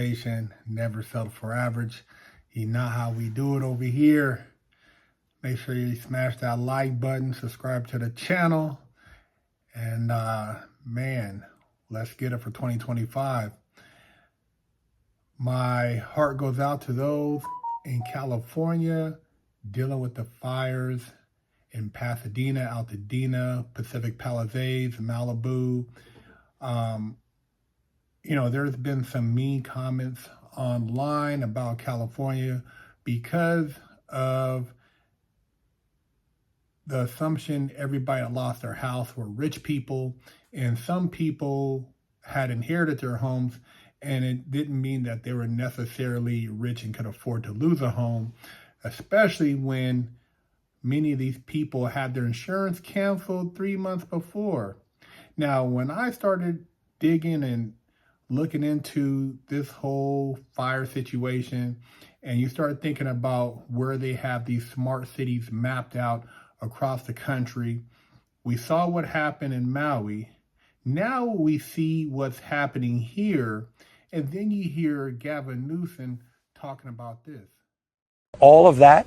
motivation, never settle for average. You know how we do it over here. Make sure you smash that like button, subscribe to the channel, and man, let's get it for 2025. My heart goes out to those in California dealing with the fires in Pasadena, Altadena, Pacific Palisades, Malibu. There's been some mean comments online about California because of the assumption everybody that lost their house were rich people, and some people had inherited their homes, and it didn't mean that they were necessarily rich and could afford to lose a home, especially when many of these people had their insurance canceled 3 months before. Now, when I started digging and looking into this whole fire situation, and you start thinking about where they have these smart cities mapped out across the country, we saw what happened in Maui. Now we see what's happening here, and then you hear Gavin Newsom talking about this. All of that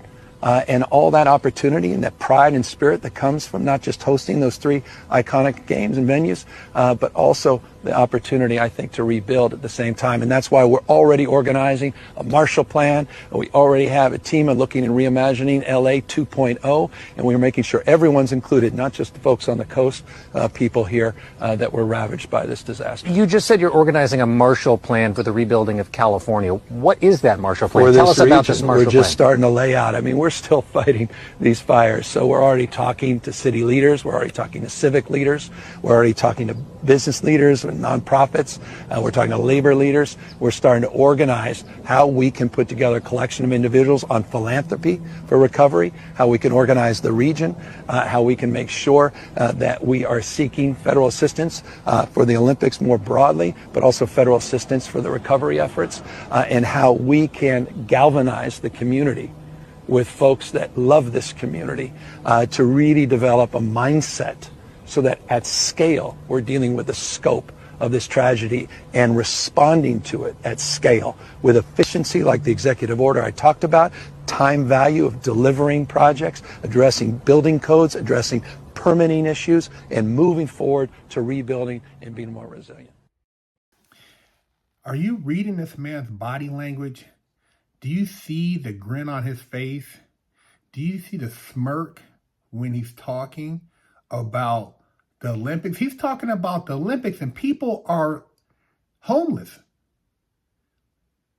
and all that opportunity and that pride and spirit that comes from not just hosting those 3 iconic games and venues, but also the opportunity, I think, to rebuild at the same time. And that's why we're already organizing a Marshall Plan. We already have a team of looking and reimagining LA 2.0, and we're making sure everyone's included, not just the folks on the coast, people here that were ravaged by this disaster. You just said you're organizing a Marshall Plan for the rebuilding of California. What is that Marshall Plan? Tell us about this Marshall Plan. We're just starting to lay out. I mean, we're still fighting these fires. So we're already talking to city leaders. We're already talking to civic leaders. We're already talking to business leaders and nonprofits. We're talking to labor leaders. We're starting to organize how we can put together a collection of individuals on philanthropy for recovery, how we can organize the region, how we can make sure that we are seeking federal assistance for the Olympics more broadly, but also federal assistance for the recovery efforts, and how we can galvanize the community with folks that love this community to really develop a mindset so that at scale we're dealing with the scope of this tragedy and responding to it at scale with efficiency, like the executive order I talked about, time value of delivering projects, addressing building codes, addressing permitting issues, and moving forward to rebuilding and being more resilient. Are you reading this man's body language? Do you see the grin on his face? Do you see the smirk when he's talking about the Olympics? He's talking about the Olympics and people are homeless.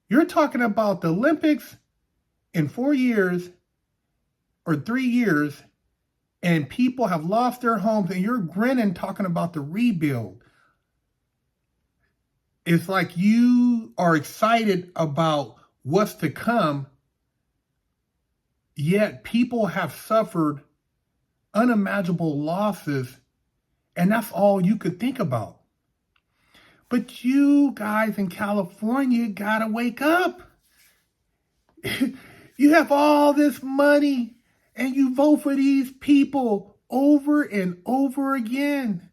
You're talking about the Olympics in 4 years or 3 years, and people have lost their homes, and you're grinning talking about the rebuild. It's like you are excited about what's to come, yet people have suffered unimaginable losses, and that's all you could think about. But you guys in California gotta wake up. You have all this money and you vote for these people over and over again.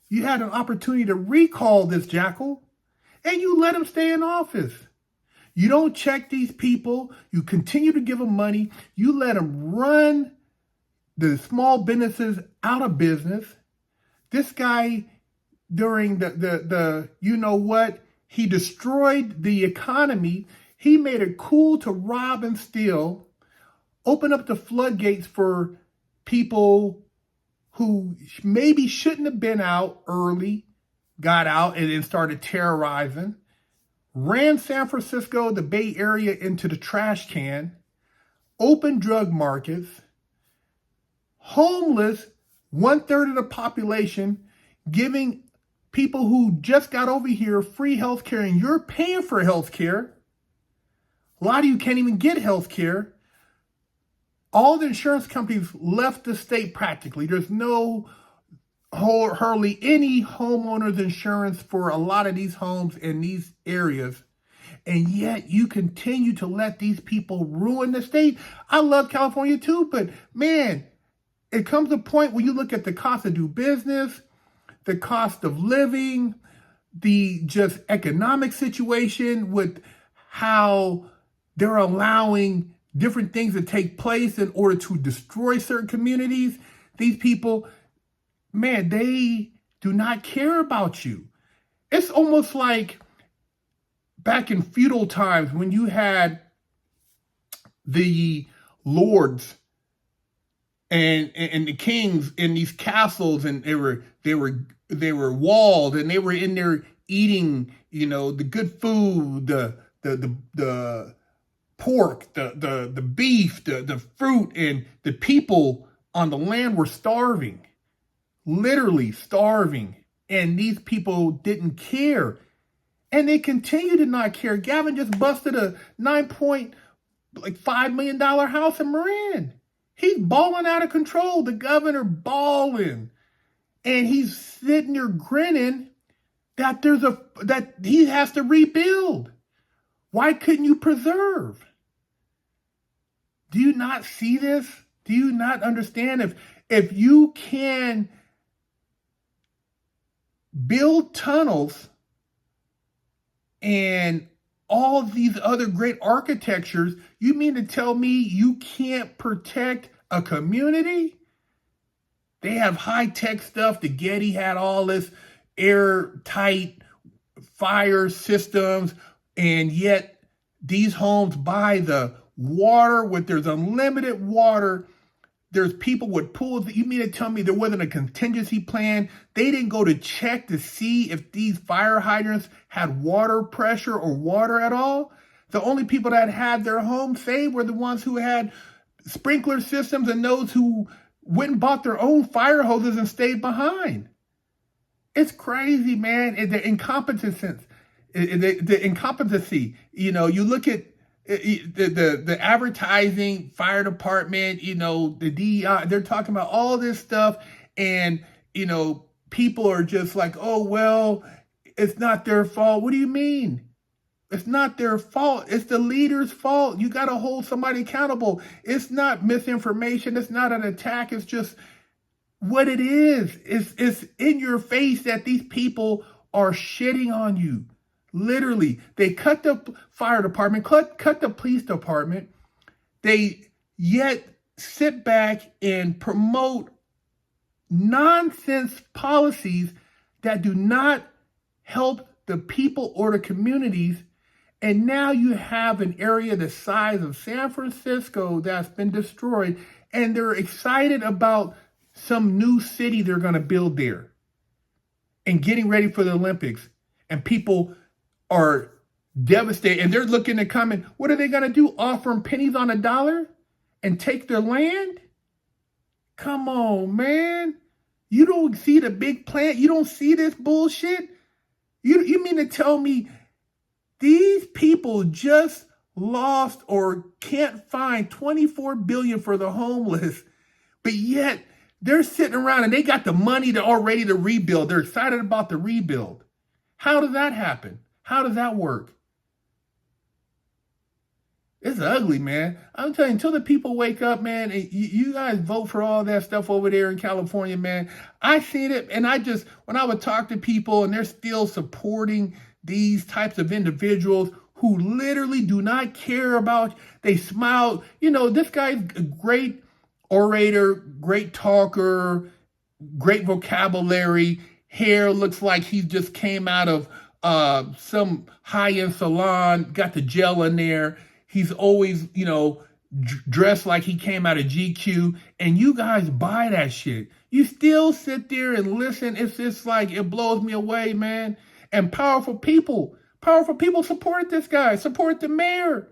You had an opportunity to recall this jackal and you let him stay in office. You don't check these people. You continue to give them money. You let them run the small businesses out of business. This guy, during the you know what, he destroyed the economy. He made it cool to rob and steal, open up the floodgates for people who maybe shouldn't have been out early, got out and then started terrorizing, ran San Francisco, the Bay Area, into the trash can, opened drug markets, homeless, 1/3 of the population, giving people who just got over here free health care, and you're paying for health care. A lot of you can't even get health care. All the insurance companies left the state practically. There's no hardly any homeowners insurance for a lot of these homes in these areas. And yet you continue to let these people ruin the state. I love California too, but man, it comes to a point where you look at the cost to do business, the cost of living, the just economic situation with how they're allowing different things to take place in order to destroy certain communities. These people, man, they do not care about you. It's almost like back in feudal times when you had the lords and the kings in these castles, and they were walled, and they were in there eating, the good food, the pork, the beef, the fruit, and the people on the land were starving, literally starving, and these people didn't care, and they continue to not care. Gavin just busted a $9.5 million house in Marin. He's balling out of control. The governor balling, and he's sitting there grinning that he has to rebuild. Why couldn't you preserve? Do you not see this? Do you not understand? If you can build tunnels and all these other great architectures, you mean to tell me you can't protect a community? They have high-tech stuff. The Getty had all this airtight fire systems, and yet these homes buy the water there's unlimited water. There's people with pools. You mean to tell me there wasn't a contingency plan? They didn't go to check to see if these fire hydrants had water pressure or water at all? The only people that had their homes saved were the ones who had sprinkler systems and those who went and bought their own fire hoses and stayed behind. It's crazy, man. The incompetency. You look at the advertising, fire department, the DEI, they're talking about all this stuff, and people are just like, oh well, it's not their fault. What do you mean? It's not their fault. It's the leader's fault. You got to hold somebody accountable. It's not misinformation. It's not an attack. It's just what it is. It's in your face that these people are shitting on you. Literally, they cut the fire department, cut the police department. They yet sit back and promote nonsense policies that do not help the people or the communities. And now you have an area the size of San Francisco that's been destroyed, and they're excited about some new city they're going to build there and getting ready for the Olympics. And people are devastated, and they're looking to come in. What are they going to do? Offer them pennies on a dollar and take their land? Come on, man. You don't see the big plan? You don't see this bullshit? You mean to tell me these people just lost or can't find $24 billion for the homeless, but yet they're sitting around and they got the money already to rebuild. They're excited about the rebuild. How does that happen? How does that work? It's ugly, man. I'm telling you, until the people wake up, man, and you guys vote for all that stuff over there in California, man. I seen it, and when I would talk to people and they're still supporting these types of individuals who literally do not care about, they smile. This guy's a great orator, great talker, great vocabulary. Hair looks like he just came out of some high-end salon, got the gel in there. He's always, dressed like he came out of GQ, and you guys buy that shit. You still sit there and listen. It's just like, it blows me away, man. And powerful people support this guy, support the mayor.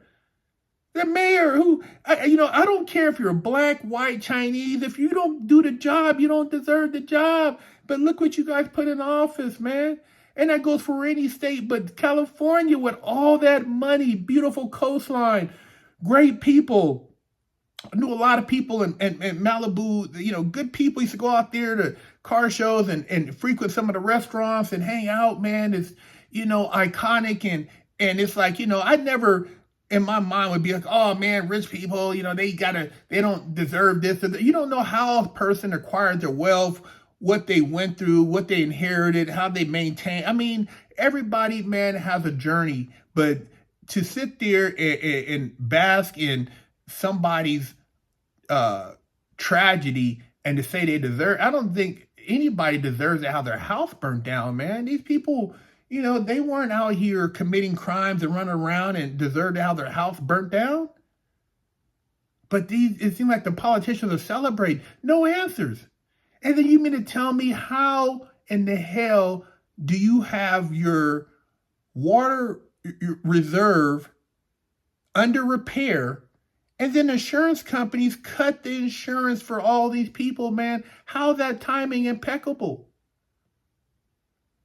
The mayor who, I don't care if you're black, white, Chinese. If you don't do the job, you don't deserve the job. But look what you guys put in office, man. And that goes for any state, but California with all that money, beautiful coastline, great people. I knew a lot of people in Malibu, good people used to go out there to car shows and frequent some of the restaurants and hang out, man. It's, iconic. And it's like, I never in my mind would be like, oh man, rich people, they don't deserve this. You don't know how a person acquired their wealth, what they went through, what they inherited, how they maintain. I mean, everybody, man, has a journey, but to sit there and bask in somebody's tragedy and to say they deserve, I don't think anybody deserves to have their house burnt down, man. These people, you know, they weren't out here committing crimes and running around and deserve to have their house burnt down. But it seems like the politicians are celebrating. No answers. And then you mean to tell me how in the hell do you have your water reserve under repair, and then insurance companies cut the insurance for all these people, man? How's that timing impeccable?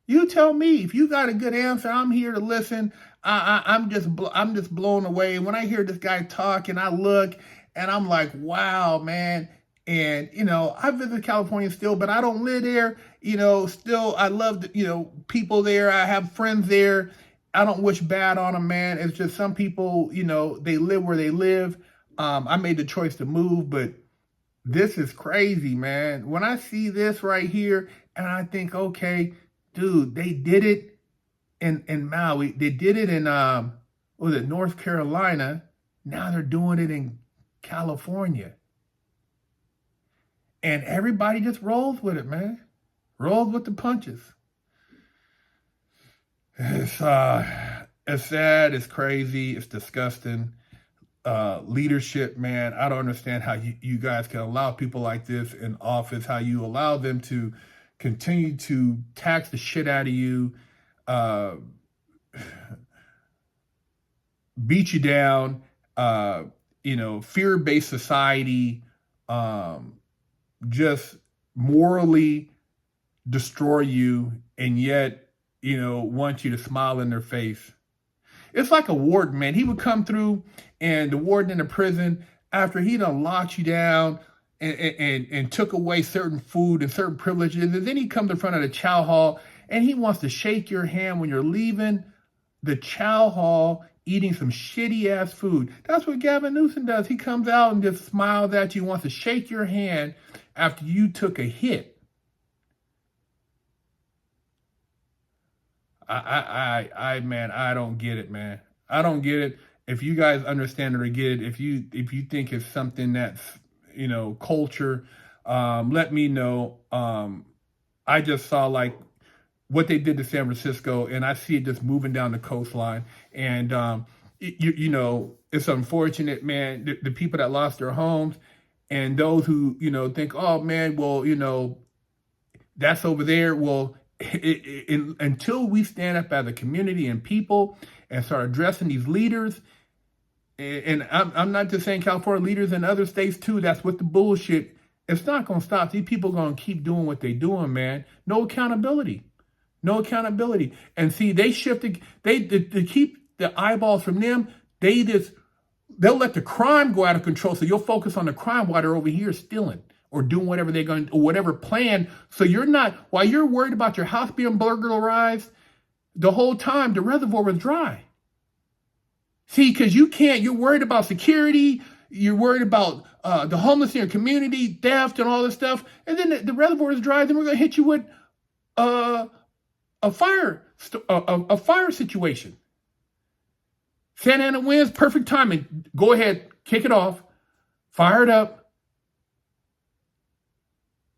You tell me. If you got a good answer, I'm here to listen. I'm just blown away. When I hear this guy talk and I look and I'm like, wow, man. And, you know, I visit California still, but I don't live there. You know, still, I love, you know, people there. I have friends there. I don't wish bad on them, man. It's just some people, you know, they live where they live. I made the choice to move, but this is crazy, man. When I see this right here and I think, okay, dude, they did it in Maui. They did it in, was it North Carolina? Now they're doing it in California. And everybody just rolls with it, man. Rolls with the punches. It's sad, it's crazy, it's disgusting. Leadership, man, I don't understand how you guys can allow people like this in office, how you allow them to continue to tax the shit out of you, beat you down, you know, fear-based society, just morally destroy you, and yet, you know, want you to smile in their face. It's like a warden, man. He would come through, and the warden in the prison, after he done locked you down and took away certain food and certain privileges, and then he comes in front of the chow hall, and he wants to shake your hand when you're leaving the chow hall eating some shitty-ass food. That's what Gavin Newsom does. He comes out and just smiles at you, wants to shake your hand after you took a hit. Man, I don't get it, man. I don't get it. If you guys understand it or get it, if you think it's something that's, you know, culture, let me know. I just saw like what they did to San Francisco, and I see it just moving down the coastline. And you know, it's unfortunate, man. The people that lost their homes, and those who, you know, think, oh man, well, you know, that's over there. Well, until we stand up as a community and people and start addressing these leaders, and I'm not just saying California, leaders in other states too, that's what the bullshit, it's not going to stop. These people are going to keep doing what they're doing, man. No accountability. No accountability. And see, they shifted, to keep the eyeballs from them, they'll let the crime go out of control, so you'll focus on the crime while they're over here stealing or doing whatever they're going to, or whatever plan. So you're not, while you're worried about your house being burglarized, the whole time the reservoir was dry. See, because you're worried about security, you're worried about the homeless in your community, theft and all this stuff, and then the reservoir is dry, then we're going to hit you with a fire situation. Santa Ana winds, perfect timing. Go ahead, kick it off, fire it up.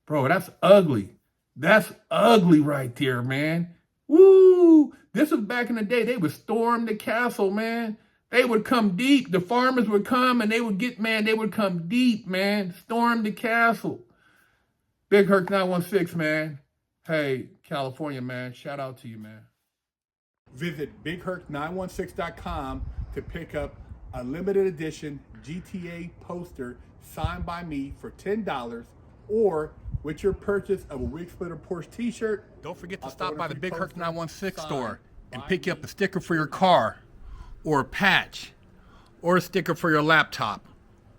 Bro, that's ugly. That's ugly right there, man. Woo! This was back in the day. They would storm the castle, man. They would come deep. The farmers would come and they would come deep, man. Storm the castle. BigHerc916, man. Hey, California, man. Shout out to you, man. Visit BigHerc916.com to pick up a limited edition GTA poster signed by me for $10, or with your purchase of a Wig Splitter Porsche t-shirt. Don't forget to stop by the BigHerc916 store and pick you up a sticker for your car, or a patch, or a sticker for your laptop,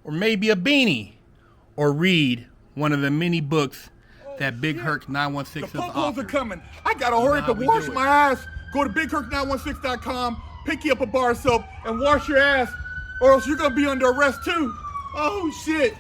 or maybe a beanie, or read one of the many books that BigHerc916 is offering. The pop-holes are coming. I gotta hurry up to wash my ass. Go to BigHerc916.com, pick you up a bar of soap, and wash your ass, or else you're gonna be under arrest too. Oh shit.